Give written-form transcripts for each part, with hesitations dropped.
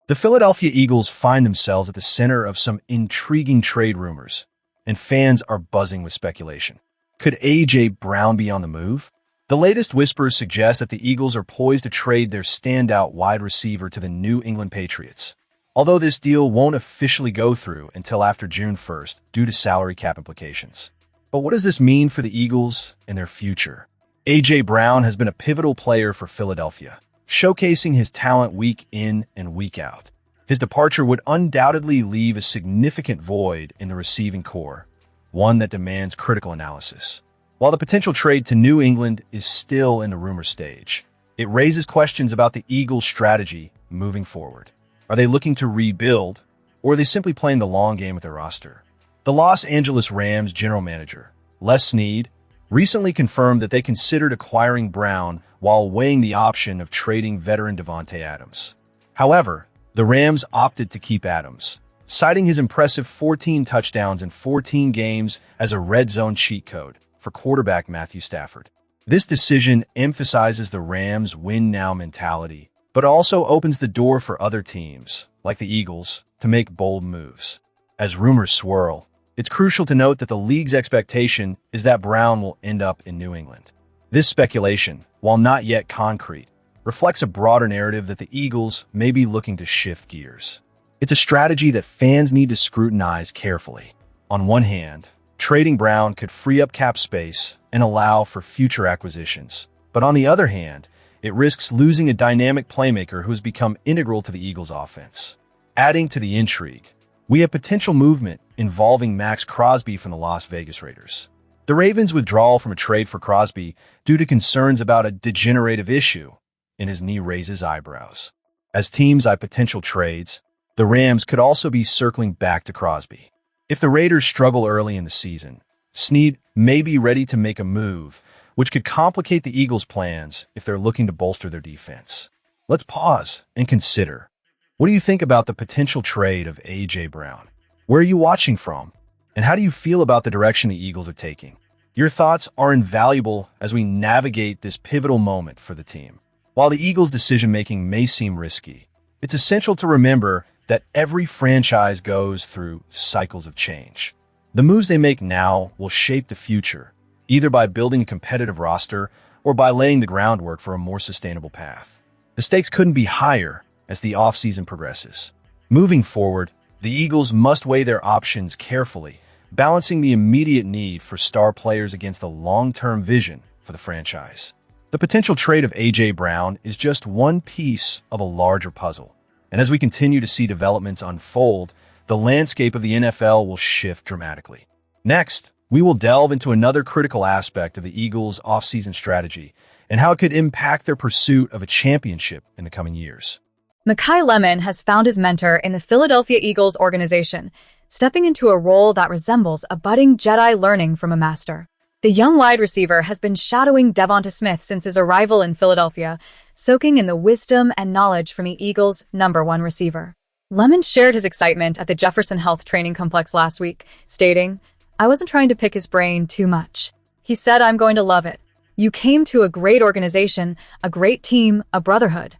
The Philadelphia Eagles find themselves at the center of some intriguing trade rumors, and fans are buzzing with speculation. Could J.Brown be on the move? The latest whispers suggest that the Eagles are poised to trade their standout wide receiver to the New England Patriots, although this deal won't officially go through until after June 1st due to salary cap implications. But what does this mean for the Eagles and their future? J.Brown has been a pivotal player for Philadelphia, showcasing his talent week in and week out. His departure would undoubtedly leave a significant void in the receiving core, one that demands critical analysis. While the potential trade to New England is still in the rumor stage, it raises questions about the Eagles' strategy moving forward. Are they looking to rebuild, or are they simply playing the long game with their roster? The Los Angeles Rams general manager, Les Snead, recently confirmed that they considered acquiring Brown while weighing the option of trading veteran Davante Adams. However, the Rams opted to keep Adams, citing his impressive 14 touchdowns in 14 games as a red zone cheat code for quarterback Matthew Stafford. This decision emphasizes the Rams' win-now mentality, but also opens the door for other teams, like the Eagles, to make bold moves. As rumors swirl, it's crucial to note that the league's expectation is that Brown will end up in New England. This speculation, while not yet concrete, reflects a broader narrative that the Eagles may be looking to shift gears. It's a strategy that fans need to scrutinize carefully. On one hand, trading Brown could free up cap space and allow for future acquisitions. But on the other hand, it risks losing a dynamic playmaker who has become integral to the Eagles' offense. Adding to the intrigue, we have potential movement involving Maxx Crosby from the Las Vegas Raiders. The Ravens' withdrawal from a trade for Crosby due to concerns about a degenerative issue in his knee raises eyebrows. As teams eye potential trades, the Rams could also be circling back to Crosby. If the Raiders struggle early in the season, Snead may be ready to make a move, which could complicate the Eagles' plans if they're looking to bolster their defense. Let's pause and consider. What do you think about the potential trade of J.Brown? Where are you watching from? And how do you feel about the direction the Eagles are taking? Your thoughts are invaluable as we navigate this pivotal moment for the team. While the Eagles' decision-making may seem risky, it's essential to remember that every franchise goes through cycles of change. The moves they make now will shape the future, either by building a competitive roster or by laying the groundwork for a more sustainable path. The stakes couldn't be higher as the offseason progresses. Moving forward, the Eagles must weigh their options carefully, balancing the immediate need for star players against the long-term vision for the franchise. The potential trade of J.Brown is just one piece of a larger puzzle. And as we continue to see developments unfold, the landscape of the NFL will shift dramatically. Next, we will delve into another critical aspect of the Eagles' offseason strategy and how it could impact their pursuit of a championship in the coming years. Makai Lemon has found his mentor in the Philadelphia Eagles organization, stepping into a role that resembles a budding Jedi learning from a master. The young wide receiver has been shadowing DeVonta Smith since his arrival in Philadelphia, soaking in the wisdom and knowledge from the Eagles' #1 receiver. Lemon shared his excitement at the Jefferson Health Training Complex last week, stating, "I wasn't trying to pick his brain too much. He said, I'm going to love it. You came to a great organization, a great team, a brotherhood."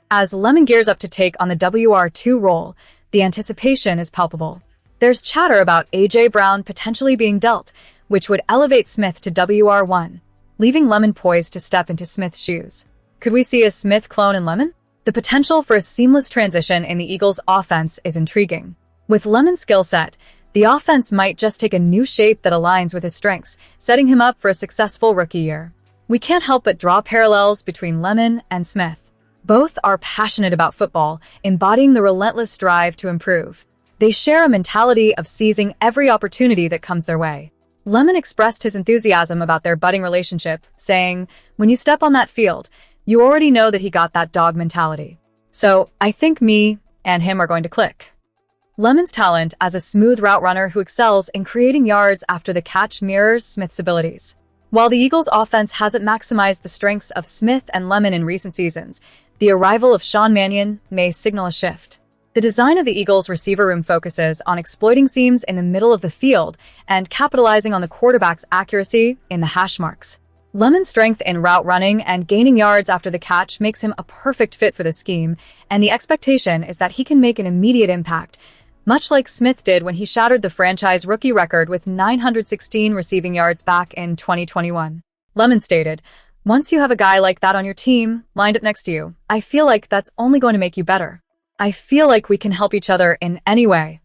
As Lemon gears up to take on the WR2 role, the anticipation is palpable. There's chatter about J.Brown potentially being dealt, which would elevate Smith to WR1, leaving Lemon poised to step into Smith's shoes. Could we see a Smith clone in Lemon? The potential for a seamless transition in the Eagles' offense is intriguing. With Lemon's skill set, the offense might just take a new shape that aligns with his strengths, setting him up for a successful rookie year. We can't help but draw parallels between Lemon and Smith. Both are passionate about football, embodying the relentless drive to improve. They share a mentality of seizing every opportunity that comes their way. Lemon expressed his enthusiasm about their budding relationship, saying, "When you step on that field, you already know that he got that dog mentality. So I think me and him are going to click." Lemon's talent as a smooth route runner who excels in creating yards after the catch mirrors Smith's abilities. While the Eagles' offense hasn't maximized the strengths of Smith and Lemon in recent seasons, the arrival of Sean Mannion may signal a shift. The design of the Eagles' receiver room focuses on exploiting seams in the middle of the field and capitalizing on the quarterback's accuracy in the hash marks. Lemon's strength in route running and gaining yards after the catch makes him a perfect fit for the scheme, and the expectation is that he can make an immediate impact, much like Smith did when he shattered the franchise rookie record with 916 receiving yards back in 2021. Lemon stated, "Once you have a guy like that on your team, lined up next to you, I feel like that's only going to make you better. I feel like we can help each other in any way."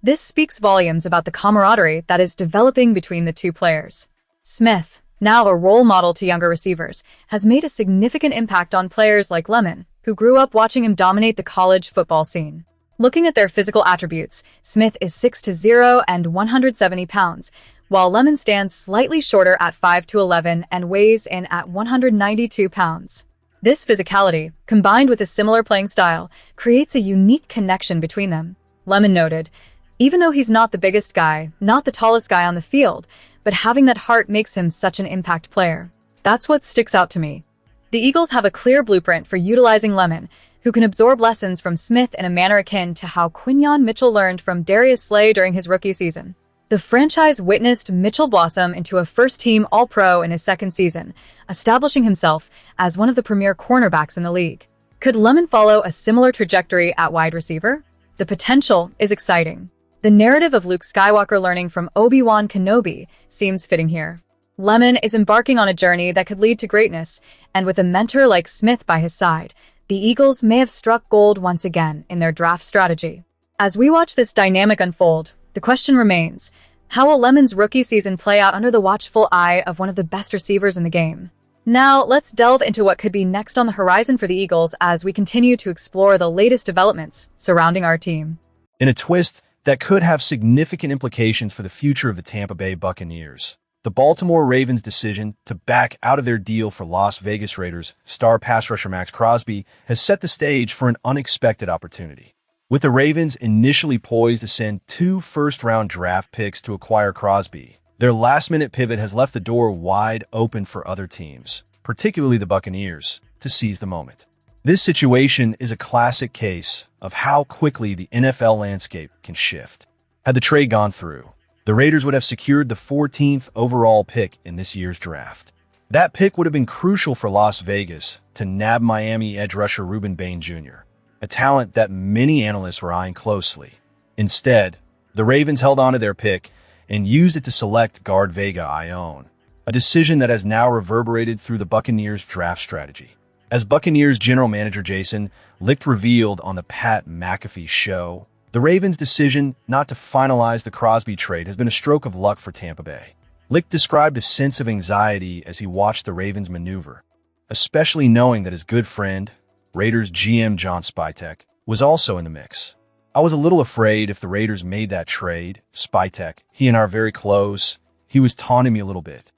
This speaks volumes about the camaraderie that is developing between the two players. Smith, now a role model to younger receivers, has made a significant impact on players like Lemon, who grew up watching him dominate the college football scene. Looking at their physical attributes, Smith is 6'0" and 170 pounds, while Lemon stands slightly shorter at 5'11" and weighs in at 192 pounds. This physicality, combined with a similar playing style, creates a unique connection between them. Lemon noted, "Even though he's not the biggest guy, not the tallest guy on the field, but having that heart makes him such an impact player. That's what sticks out to me." The Eagles have a clear blueprint for utilizing Lemon, who can absorb lessons from Smith in a manner akin to how Quinyon Mitchell learned from Darius Slay during his rookie season. The franchise witnessed Mitchell blossom into a first-team All-Pro in his second season, establishing himself as one of the premier cornerbacks in the league. Could Lemon follow a similar trajectory at wide receiver? The potential is exciting. The narrative of Luke Skywalker learning from Obi-Wan Kenobi seems fitting here. Lemon is embarking on a journey that could lead to greatness, and with a mentor like Smith by his side, the Eagles may have struck gold once again in their draft strategy. As we watch this dynamic unfold, the question remains, how will Lemon's rookie season play out under the watchful eye of one of the best receivers in the game? Now, let's delve into what could be next on the horizon for the Eagles as we continue to explore the latest developments surrounding our team. In a twist that could have significant implications for the future of the Tampa Bay Buccaneers, the Baltimore Ravens' decision to back out of their deal for Las Vegas Raiders star pass rusher Maxx Crosby has set the stage for an unexpected opportunity. With the Ravens initially poised to send 2 first-round draft picks to acquire Crosby, their last-minute pivot has left the door wide open for other teams, particularly the Buccaneers, to seize the moment. This situation is a classic case of how quickly the NFL landscape can shift. Had the trade gone through, the Raiders would have secured the 14th overall pick in this year's draft. That pick would have been crucial for Las Vegas to nab Miami edge rusher Ruben Bain Jr., a talent that many analysts were eyeing closely. Instead, the Ravens held on to their pick and used it to select guard Vega Ione, a decision that has now reverberated through the Buccaneers' draft strategy. As Buccaneers general manager Jason Licht revealed on the Pat McAfee show, the Ravens' decision not to finalize the Crosby trade has been a stroke of luck for Tampa Bay. Licht described a sense of anxiety as he watched the Ravens maneuver, especially knowing that his good friend, Raiders GM John Spytek, was also in the mix. "I was a little afraid if the Raiders made that trade, Spytek. He and I are very close. He was taunting me a little bit.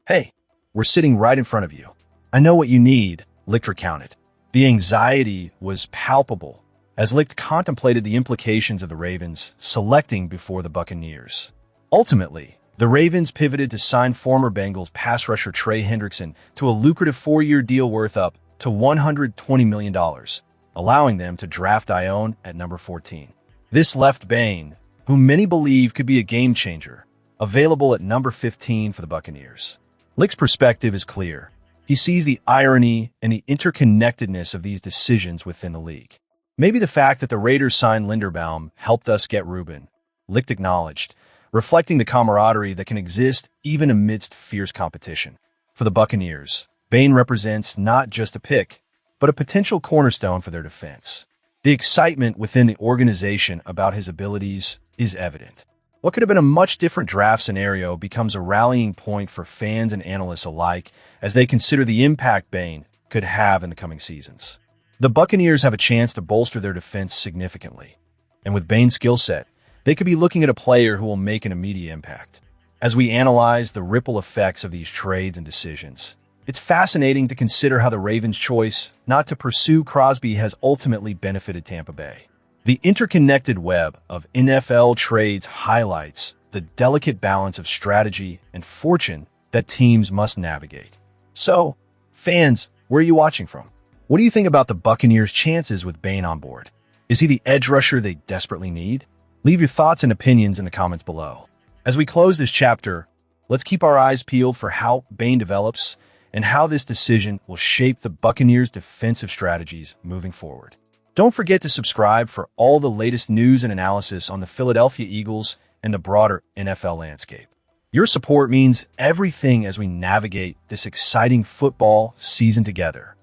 Hey, we're sitting right in front of you. I know what you need," Licht recounted. The anxiety was palpable as Licht contemplated the implications of the Ravens selecting before the Buccaneers. Ultimately, the Ravens pivoted to sign former Bengals pass rusher Trey Hendrickson to a lucrative 4-year deal worth up to $120 million, allowing them to draft Ione at number 14. This left Bain, whom many believe could be a game-changer, available at number 15 for the Buccaneers. Licht's perspective is clear. He sees the irony and the interconnectedness of these decisions within the league. "Maybe the fact that the Raiders signed Linderbaum helped us get Ruben," Licht acknowledged, reflecting the camaraderie that can exist even amidst fierce competition. For the Buccaneers, Bain represents not just a pick, but a potential cornerstone for their defense. The excitement within the organization about his abilities is evident. What could have been a much different draft scenario becomes a rallying point for fans and analysts alike as they consider the impact Bain could have in the coming seasons. The Buccaneers have a chance to bolster their defense significantly, and with Bain's skill set, they could be looking at a player who will make an immediate impact. As we analyze the ripple effects of these trades and decisions, it's fascinating to consider how the Ravens' choice not to pursue Crosby has ultimately benefited Tampa Bay. The interconnected web of NFL trades highlights the delicate balance of strategy and fortune that teams must navigate. So, fans, where are you watching from? What do you think about the Buccaneers' chances with Bain on board? Is he the edge rusher they desperately need? Leave your thoughts and opinions in the comments below. As we close this chapter, let's Let's keep our eyes peeled for how Bain develops and how this decision will shape the Buccaneers' defensive strategies moving forward. Don't forget to subscribe for all the latest news and analysis on the Philadelphia Eagles and the broader NFL landscape. Your support means everything as we navigate this exciting football season together.